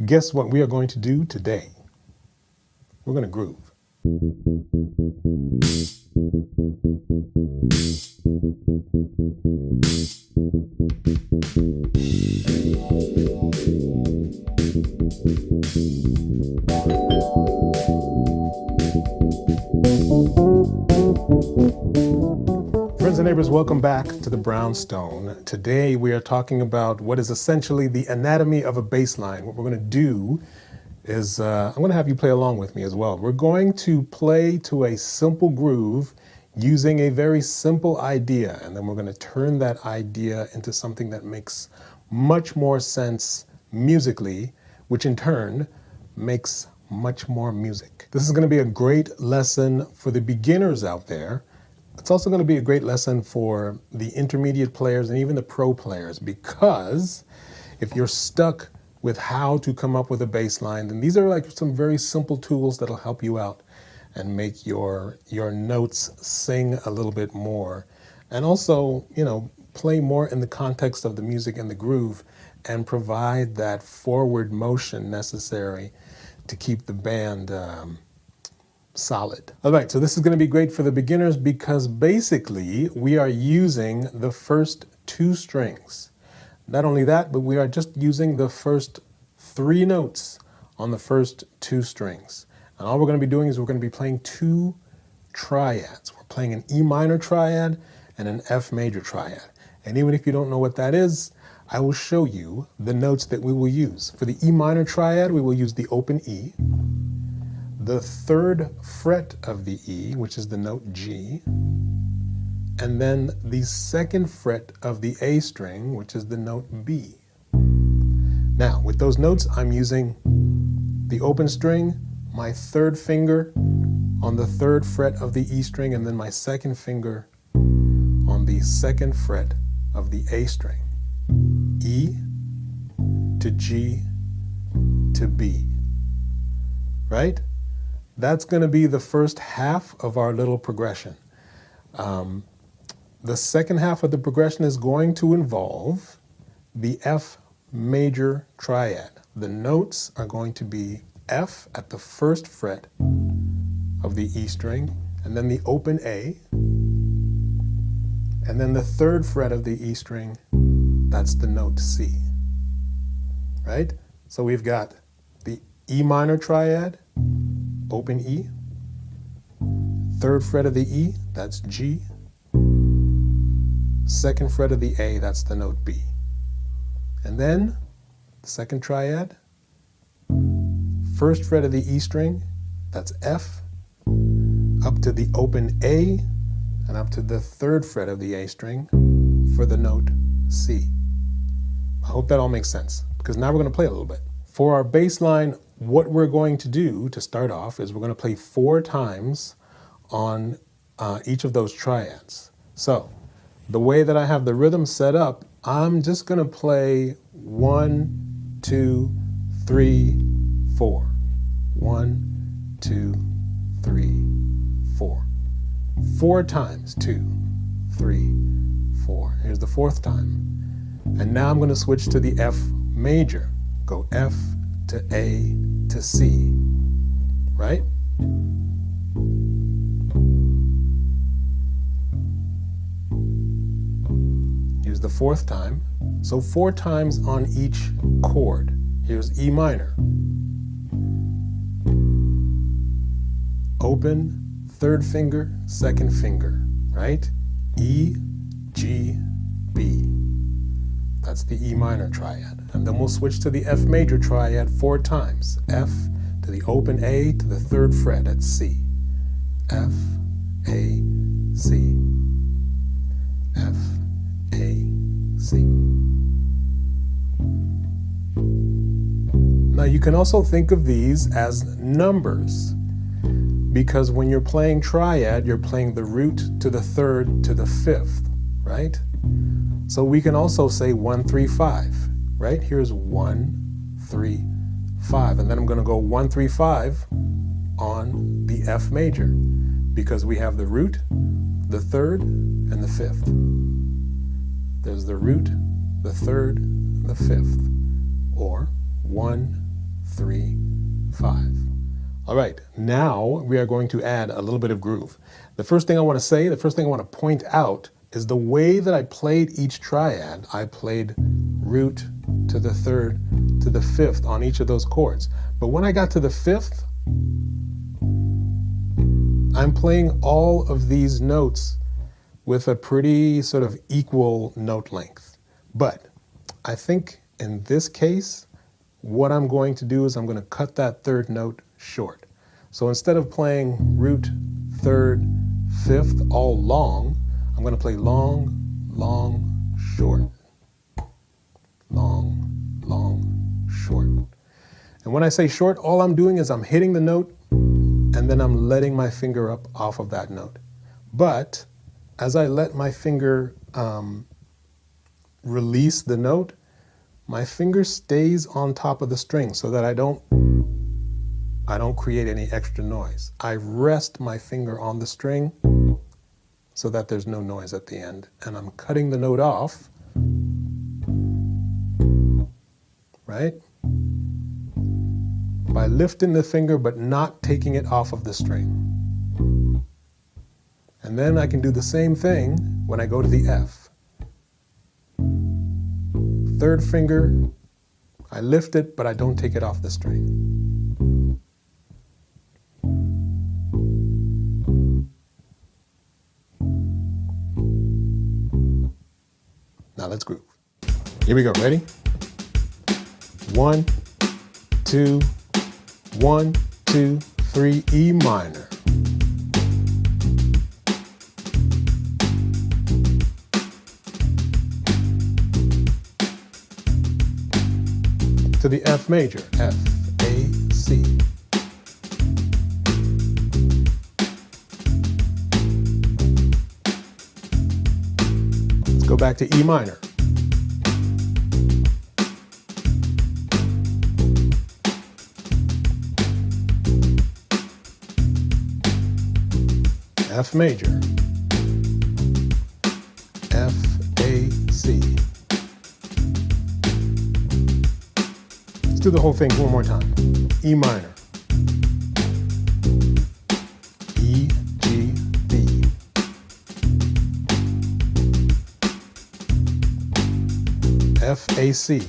Guess what we are going to do today? We're going to groove. Friends and neighbors, welcome back to the Brownstone. Today we are talking about what is essentially the anatomy of a bass line. What we're going to do is I'm going to have you play along with me as well. We're going to play to a simple groove using a very simple idea, and then we're going to turn that idea into something that makes much more sense musically, which in turn makes much more music. This is going to be a great lesson for the beginners out there. It's also going to be a great lesson for the intermediate players and even the pro players, because if you're stuck with how to come up with a bass line, then these are like some very simple tools that'll help you out and make your notes sing a little bit more, and also, you know, play more in the context of the music and the groove, and provide that forward motion necessary to keep the band solid. All right, so this is going to be great for the beginners because basically we are using the first two strings. Not only that, but we are just using the first three notes on the first two strings. And all we're going to be doing is we're going to be playing two triads. We're playing an E minor triad and an F major triad. And even if you don't know what that is, I will show you the notes that we will use. For the E minor triad, we will use the open E, the third fret of the E, which is the note G, and then the second fret of the A string, which is the note B. Now, with those notes, I'm using the open string, my third finger on the third fret of the E string, and then my second finger on the second fret of the A string. E to G to B, right? That's going to be the first half of our little progression. The second half of the progression is going to involve the F major triad. The notes are going to be F at the first fret of the E string, and then the open A, and then the third fret of the E string, that's the note C, right? So we've got the E minor triad, open E, third fret of the E, that's G, second fret of the A, that's the note B. And then the second triad, first fret of the E string, that's F, up to the open A, and up to the third fret of the A string for the note C. I hope that all makes sense, because now we're going to play a little bit. For our bass line, what we're going to do to start off is we're going to play 4 times on each of those triads. So the way that I have the rhythm set up, I'm just going to play 1, 2, 3, 4. 1, 2, 3, 4. 4 times, 2, 3, 4. Here's the 4th time. And now I'm going to switch to the F major. Go F to A to C, right? Here's the 4th time. So 4 times on each chord. Here's E minor. Open, third finger, second finger, right? E, G, B. That's the E minor triad. And then we'll switch to the F major triad 4 times. F to the open A to the third fret at C. F, A, C. F, A, C. Now you can also think of these as numbers, because when you're playing triad, you're playing the root to the third to the fifth, right? So we can also say 1, 3, 5, right? Here's 1, 3, 5. And then I'm going to go 1, 3, 5 on the F major, because we have the root, the third, and the fifth. There's the root, the third, the fifth. Or 1, 3, 5. All right, now we are going to add a little bit of groove. The first thing I want to point out is the way that I played each triad. I played root to the third to the fifth on each of those chords. But when I got to the fifth, I'm playing all of these notes with a pretty sort of equal note length. But I think in this case, what I'm going to do is I'm going to cut that third note short. So instead of playing root, third, fifth all long, I'm going to play long, long, short. Long, long, short. And when I say short, all I'm doing is I'm hitting the note and then I'm letting my finger up off of that note. But as I let my finger release the note, my finger stays on top of the string so that I don't create any extra noise. I rest my finger on the string so that there's no noise at the end. And I'm cutting the note off, right? By lifting the finger but not taking it off of the string. And then I can do the same thing when I go to the F. Third finger, I lift it, but I don't take it off the string. Now let's groove. Here we go, ready? 1, 2, 1, 2, 3, E minor. To the F major, F, A, C. Let's go back to E minor. F major, F, A, C. Let's do the whole thing one more time. E minor, E, G, B. F, A, C.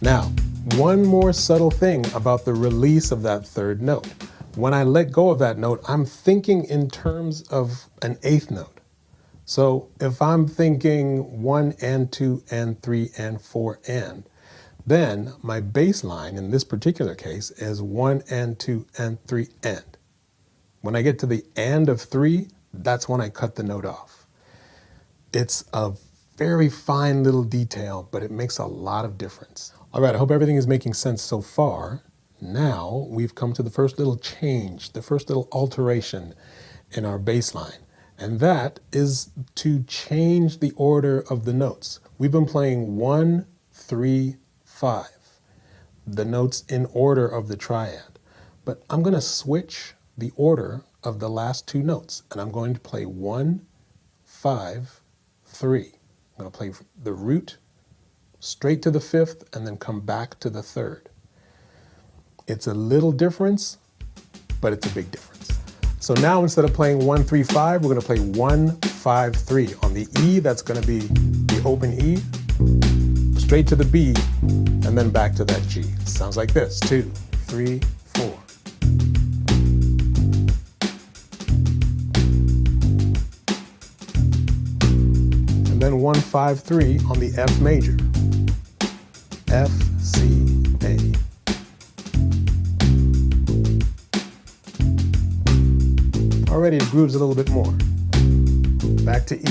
Now, one more subtle thing about the release of that third note. When I let go of that note, I'm thinking in terms of an eighth note. So if I'm thinking 1 and 2 and 3 and 4 and, then my bass line in this particular case is 1 and 2 and 3 and. When I get to the and of 3, that's when I cut the note off. It's a very fine little detail, but it makes a lot of difference. All right, I hope everything is making sense so far. Now we've come to the first little change, the first little alteration in our bass line, and that is to change the order of the notes. We've been playing 1, 3, 5, the notes in order of the triad, but I'm going to switch the order of the last two notes, and I'm going to play 1, 5, 3. I'm going to play the root straight to the fifth and then come back to the third. It's a little difference, but it's a big difference. So now instead of playing 1, 3, 5, we're going to play 1, 5, 3. On the E, that's going to be the open E, straight to the B, and then back to that G. Sounds like this: 2, 3, 4. And then 1, 5, 3 on the F major. F, C, A. Already it grooves a little bit more. Back to E.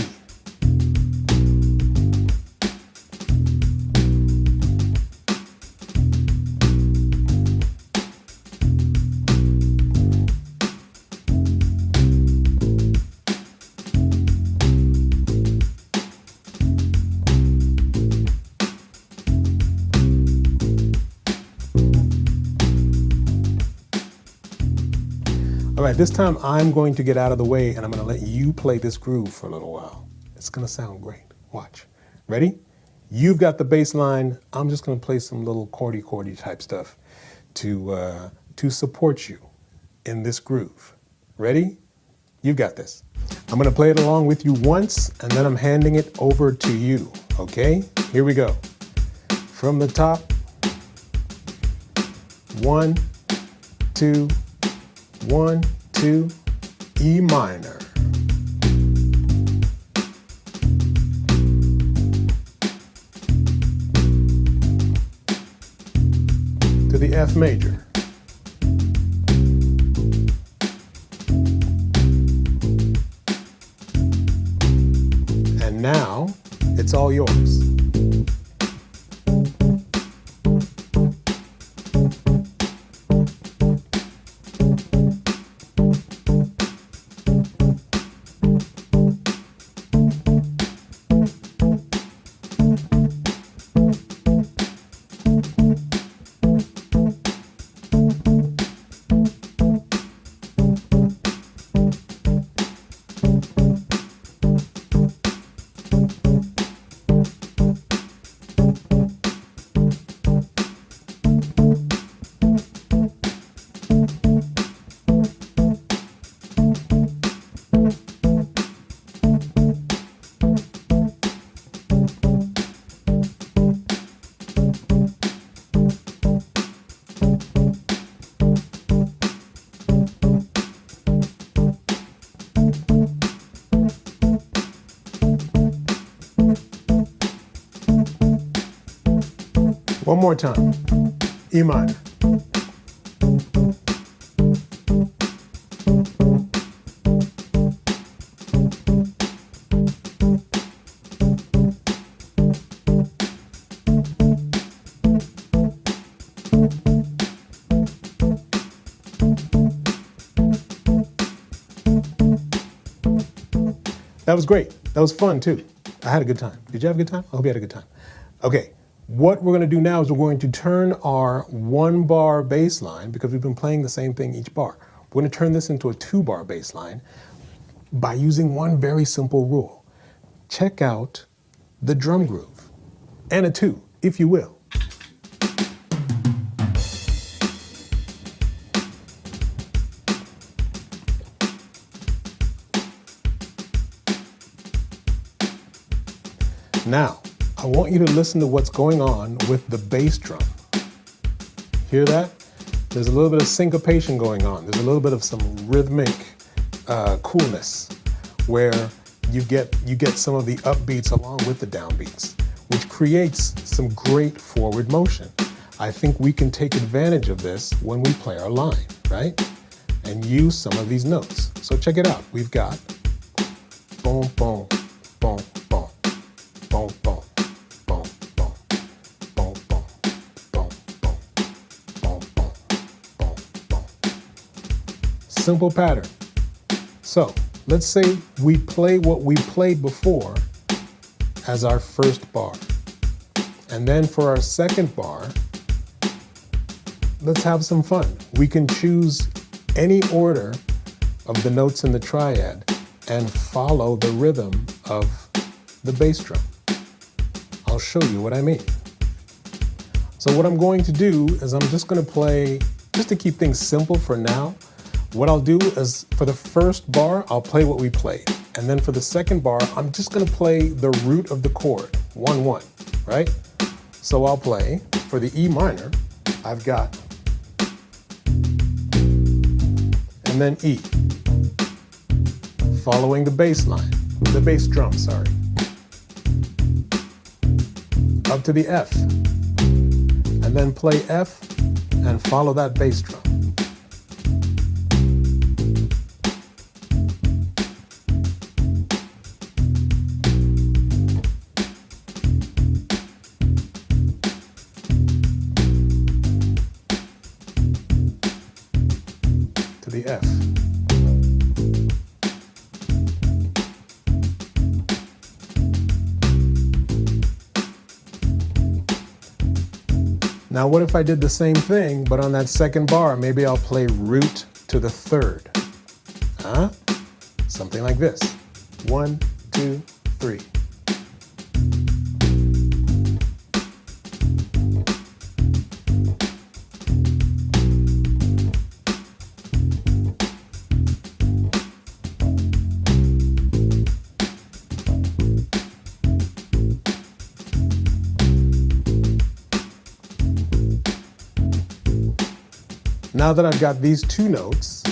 All All right, this time I'm going to get out of the way and I'm going to let you play this groove for a little while. It's going to sound great. Watch. Ready? You've got the bass line. I'm just going to play some little chordy type stuff to support you in this groove. Ready? You've got this. I'm going to play it along with you once and then I'm handing it over to you. Okay? Here we go. From the top. 1, 2, 1, 2, E minor. To the F major. And now it's all yours. One more time. E minor. That was great. That was fun too. I had a good time. Did you have a good time? I hope you had a good time. Okay. What we're going to do now is we're going to turn our 1-bar bass line, because we've been playing the same thing each bar. We're going to turn this into a 2-bar bass line by using one very simple rule. Check out the drum groove, and a 2, if you will. Now, I want you to listen to what's going on with the bass drum. Hear that? There's a little bit of syncopation going on. There's a little bit of some rhythmic coolness where you get some of the upbeats along with the downbeats, which creates some great forward motion. I think we can take advantage of this when we play our line, right? And use some of these notes. So check it out. We've got boom, boom, boom, boom, boom, boom. Simple pattern. So let's say we play what we played before as our first bar. And then for our second bar, let's have some fun. We can choose any order of the notes in the triad and follow the rhythm of the bass drum. I'll show you what I mean. So what I'm going to do is I'm just going to play, just to keep things simple for now, what I'll do is for the first bar, I'll play what we played. And then for the second bar, I'm just going to play the root of the chord, 1-1, right? So I'll play, for the E minor, I've got, and then E, following the bass line, the bass drum, sorry. Up to the F, and then play F and follow that bass drum. To the F. Now what if I did the same thing, but on that second bar, maybe I'll play root to the third. Something like this. 1, 2, 3. Now that I've got these two notes,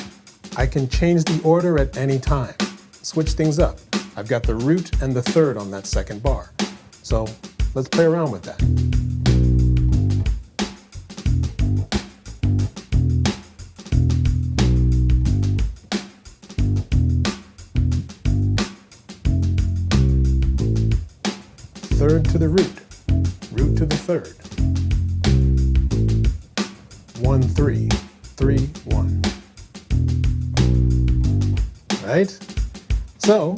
I can change the order at any time. Switch things up. I've got the root and the third on that second bar. So let's play around with that. Third to the root, root to the third. 1, 3, 3, 1. Right? So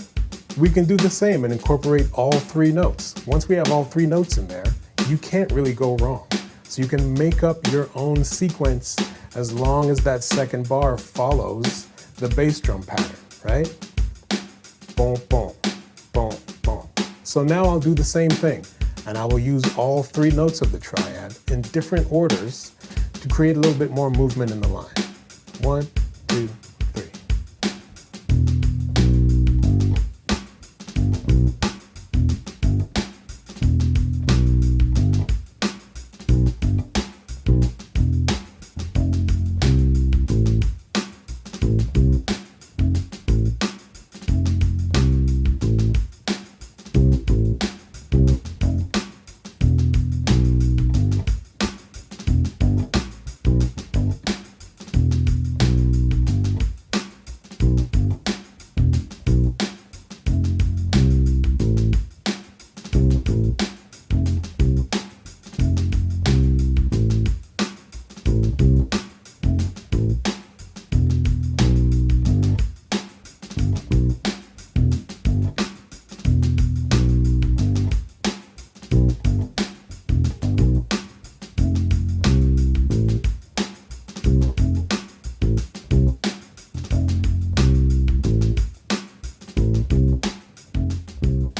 we can do the same and incorporate all three notes. Once we have all three notes in there, you can't really go wrong. So you can make up your own sequence as long as that second bar follows the bass drum pattern, right? Boom, boom, boom, boom. So now I'll do the same thing, and I will use all three notes of the triad in different orders to create a little bit more movement in the line. 1, 2, 3.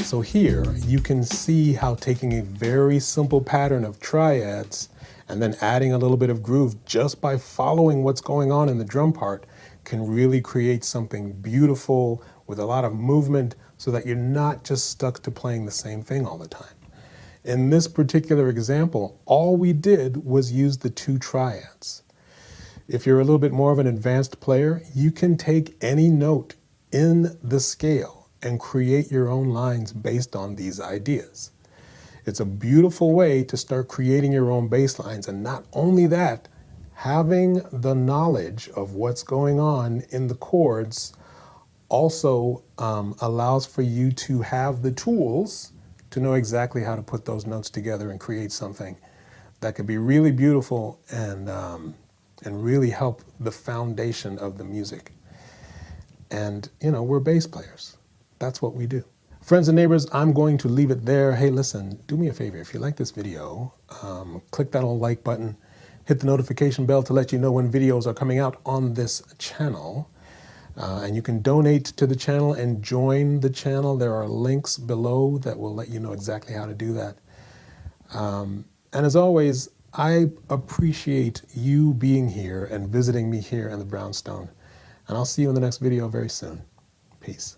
So here you can see how taking a very simple pattern of triads and then adding a little bit of groove just by following what's going on in the drum part can really create something beautiful with a lot of movement so that you're not just stuck to playing the same thing all the time. In this particular example, all we did was use the two triads. If you're a little bit more of an advanced player, you can take any note in the scale and create your own lines based on these ideas. It's a beautiful way to start creating your own bass lines, and not only that, having the knowledge of what's going on in the chords also allows for you to have the tools to know exactly how to put those notes together and create something that could be really beautiful and really help the foundation of the music. And, you know, we're bass players. That's what we do. Friends and neighbors, I'm going to leave it there. Hey, listen, do me a favor. If you like this video, click that little like button, hit the notification bell to let you know when videos are coming out on this channel. And you can donate to the channel and join the channel. There are links below that will let you know exactly how to do that. And as always, I appreciate you being here and visiting me here in the Brownstone. And I'll see you in the next video very soon. Peace.